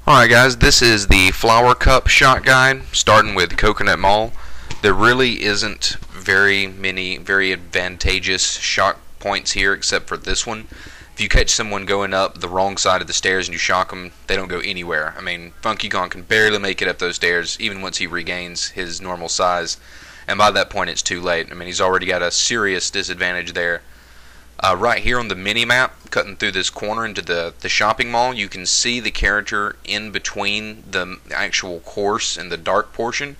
Alright guys, this is the flower cup shot guide, starting with Coconut Mall. There really isn't very advantageous shot points here except for this one. If you catch someone going up the wrong side of the stairs and you shock them, they don't go anywhere. I mean, Funky Kong can barely make it up those stairs even once he regains his normal size. And by that point it's too late. I mean, he's already got a serious disadvantage there. Right here on the mini-map, cutting through this corner into the shopping mall, you can see the character in between the actual course and the dark portion.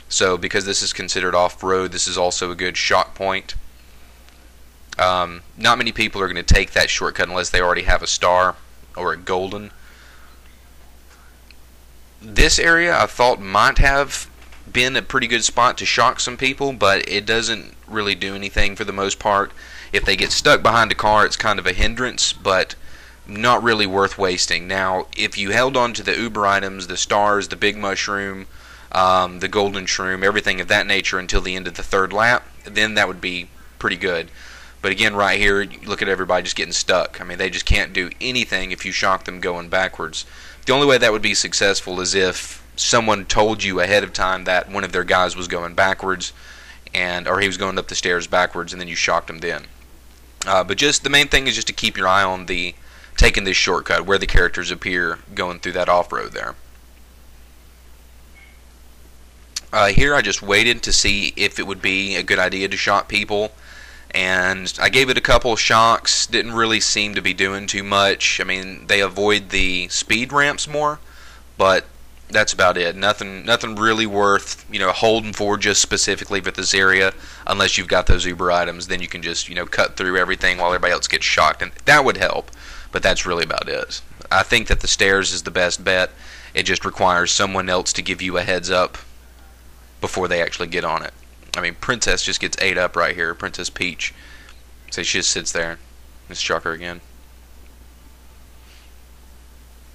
So because this is considered off-road, this is also a good shot point. Not many people are going to take that shortcut unless they already have a star or a golden. This area I thought might have been a pretty good spot to shock some people, but it doesn't really do anything for the most part. If they get stuck behind a car, it's kind of a hindrance, but not really worth wasting. Now, if you held on to the Uber items, the stars, the big mushroom, the golden shroom, everything of that nature until the end of the third lap, then that would be pretty good. But again, right here, look at everybody just getting stuck. I mean, they just can't do anything if you shock them going backwards. The only way that would be successful is if someone told you ahead of time that one of their guys was going backwards, or he was going up the stairs backwards, and then you shocked him then. But just the main thing is just to keep your eye on taking this shortcut where the characters appear going through that off-road there. Here I just waited to see if it would be a good idea to shock people, and I gave it a couple shocks. Didn't really seem to be doing too much. I mean, they avoid the speed ramps more, but that's about it. Nothing really worth, holding for just specifically for this area, unless you've got those Uber items. Then you can just, cut through everything while everybody else gets shocked, and that would help. But that's really about it. I think that the stairs is the best bet. It just requires someone else to give you a heads up before they actually get on it. I mean, Princess just gets ate up right here. Princess Peach. So she just sits there. Let's shock her again.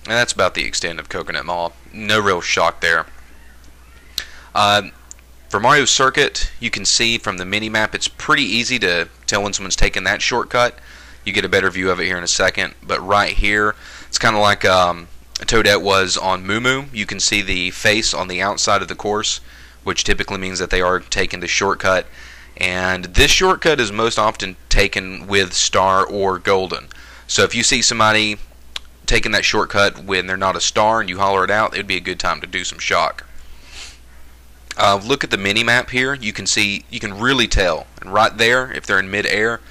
And that's about the extent of Coconut Mall. No real shock there. For Mario Circuit, you can see from the mini-map, it's pretty easy to tell when someone's taking that shortcut. You get a better view of it here in a second. But right here, it's kind of like Toadette was on Moo Moo. You can see the face on the outside of the course, which typically means that they are taking the shortcut. And this shortcut is most often taken with Star or Golden. So if you see somebody taking that shortcut when they're not a star and you holler it out, it would be a good time to do some shock. Look at the mini-map here. You can see, you can really tell. And right there, if they're in mid-air,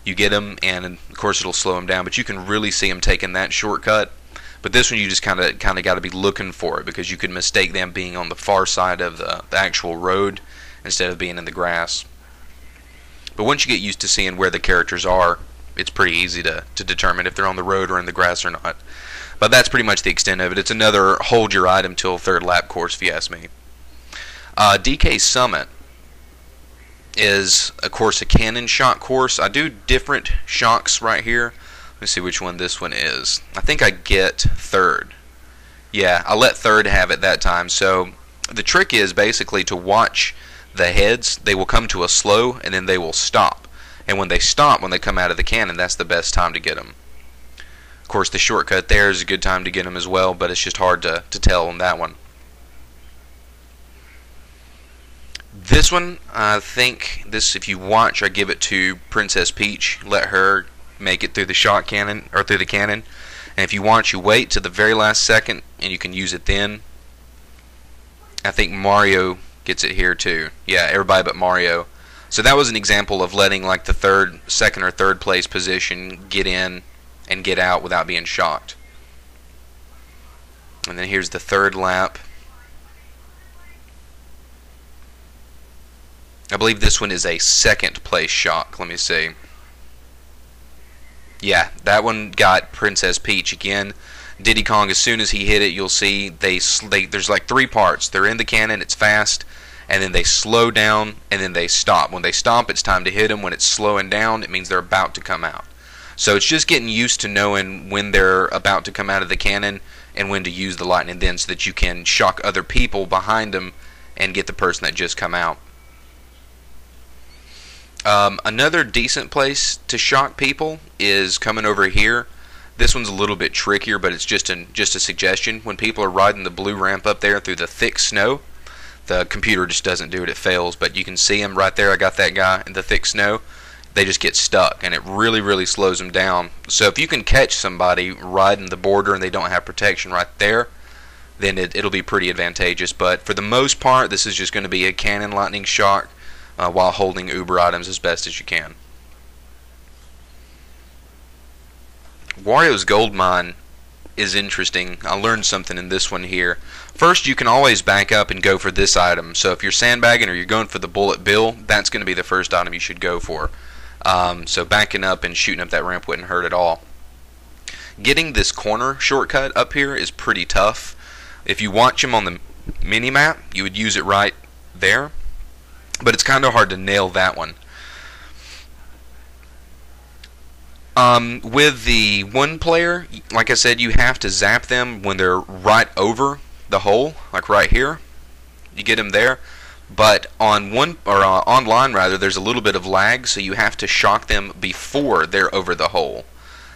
you get them, and of course it'll slow them down, but you can really see them taking that shortcut. But this one you just kind of got to be looking for it, because you could mistake them being on the far side of the actual road instead of being in the grass. But once you get used to seeing where the characters are, it's pretty easy to determine if they're on the road or in the grass or not. But that's pretty much the extent of it. It's another hold your item till third lap course, if you ask me. DK Summit is, of course, a cannon shot course. I do different shocks right here. Let's see which one this one is. I think I get third. Yeah, I let third have it that time. So the trick is basically to watch the heads. They will come to a slow, and then they will stop. And when they stop, when they come out of the cannon, that's the best time to get them. Of course, the shortcut there is a good time to get them as well, but it's just hard to tell on that one. This one, I think, if you watch, I give it to Princess Peach. Let her make it through the shot cannon, or through the cannon. And if you watch, you wait to the very last second, and you can use it then. I think Mario gets it here too. Yeah, everybody but Mario. So that was an example of letting like the second or third place position get in and get out without being shocked. And then here's the third lap. I believe this one is a second place shock. Let me see. Yeah, that one got Princess Peach again. Diddy Kong, as soon as he hit it, you'll see there's like three parts. They're in the cannon, it's fast, and then they slow down, and then they stop. When they stop, it's time to hit them. When it's slowing down, it means they're about to come out. So it's just getting used to knowing when they're about to come out of the cannon and when to use the lightning then, so that you can shock other people behind them and get the person that just come out. Another decent place to shock people is coming over here. This one's a little bit trickier, but it's just a suggestion. When people are riding the blue ramp up there through the thick snow, the computer just doesn't do it, it fails. But you can see him right there. I got that guy in the thick snow. They just get stuck, and it really, really slows them down. So if you can catch somebody riding the border and they don't have protection right there, then it'll be pretty advantageous. But for the most part, this is just going to be a cannon lightning shock while holding Uber items as best as you can. Wario's Gold Mine is interesting. I learned something in this one here. First, you can always back up and go for this item. So if you're sandbagging or you're going for the bullet bill, that's going to be the first item you should go for. So backing up and shooting up that ramp wouldn't hurt at all. Getting this corner shortcut up here is pretty tough. If you watch him on the mini-map, you would use it right there. But it's kind of hard to nail that one. With the one player, like I said, you have to zap them when they're right over the hole, like right here. You get them there. But on online rather, there's a little bit of lag, so you have to shock them before they're over the hole.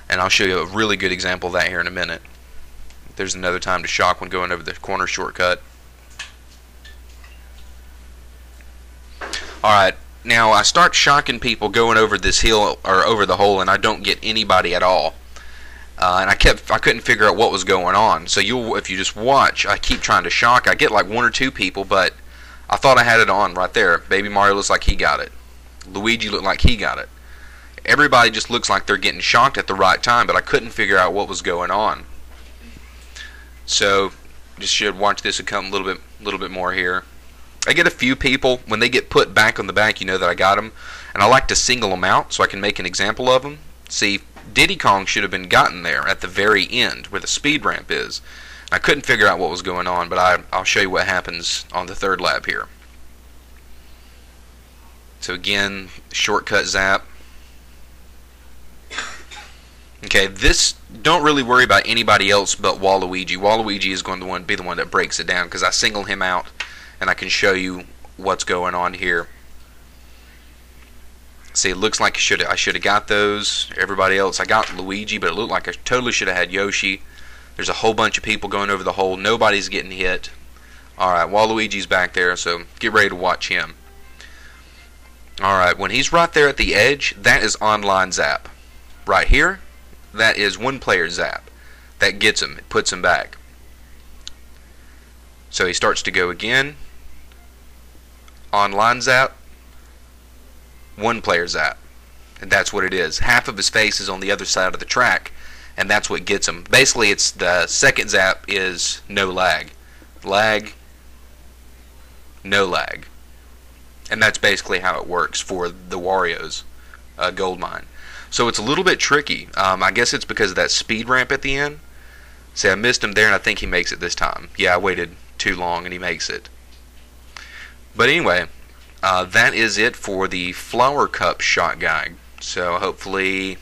And I'll show you a really good example of that here in a minute. There's another time to shock when going over the corner shortcut. Alright, now I start shocking people going over this hill or over the hole, and I don't get anybody at all. And I couldn't figure out what was going on. So if you just watch, I keep trying to shock. I get like one or two people, but I thought I had it on right there. Baby Mario looks like he got it. Luigi looked like he got it. Everybody just looks like they're getting shocked at the right time, but I couldn't figure out what was going on. So just should watch this and come a little bit more here. I get a few people when they get put back on the back, you know that I got them, and I like to single them out so I can make an example of them. See, Diddy Kong should have been gotten there at the very end where the speed ramp is. I couldn't figure out what was going on, but I'll show you what happens on the third lap here. So again, shortcut zap. Okay, this, don't really worry about anybody else but Waluigi. Waluigi is going to be the one that breaks it down because I single him out and I can show you what's going on here. See, it looks like I should have got those. Everybody else, I got Luigi, but it looked like I totally should have had Yoshi. There's a whole bunch of people going over the hole. Nobody's getting hit. Alright, Waluigi's back there, so get ready to watch him. Alright, when he's right there at the edge, that is online zap. Right here, that is one player zap. That gets him, it puts him back. So he starts to go again. Online zap. One player zap. And that's what it is. Half of his face is on the other side of the track, and that's what gets him. Basically, it's the second zap is no lag. Lag, no lag. And that's basically how it works for the Wario's Gold Mine. So it's a little bit tricky. I guess it's because of that speed ramp at the end. See, I missed him there, and I think he makes it this time. Yeah, I waited too long, and he makes it. But anyway, that is it for the Flower Cup shot guide. So hopefully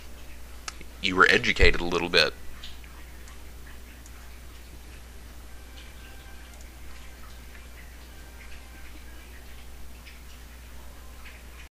you were educated a little bit.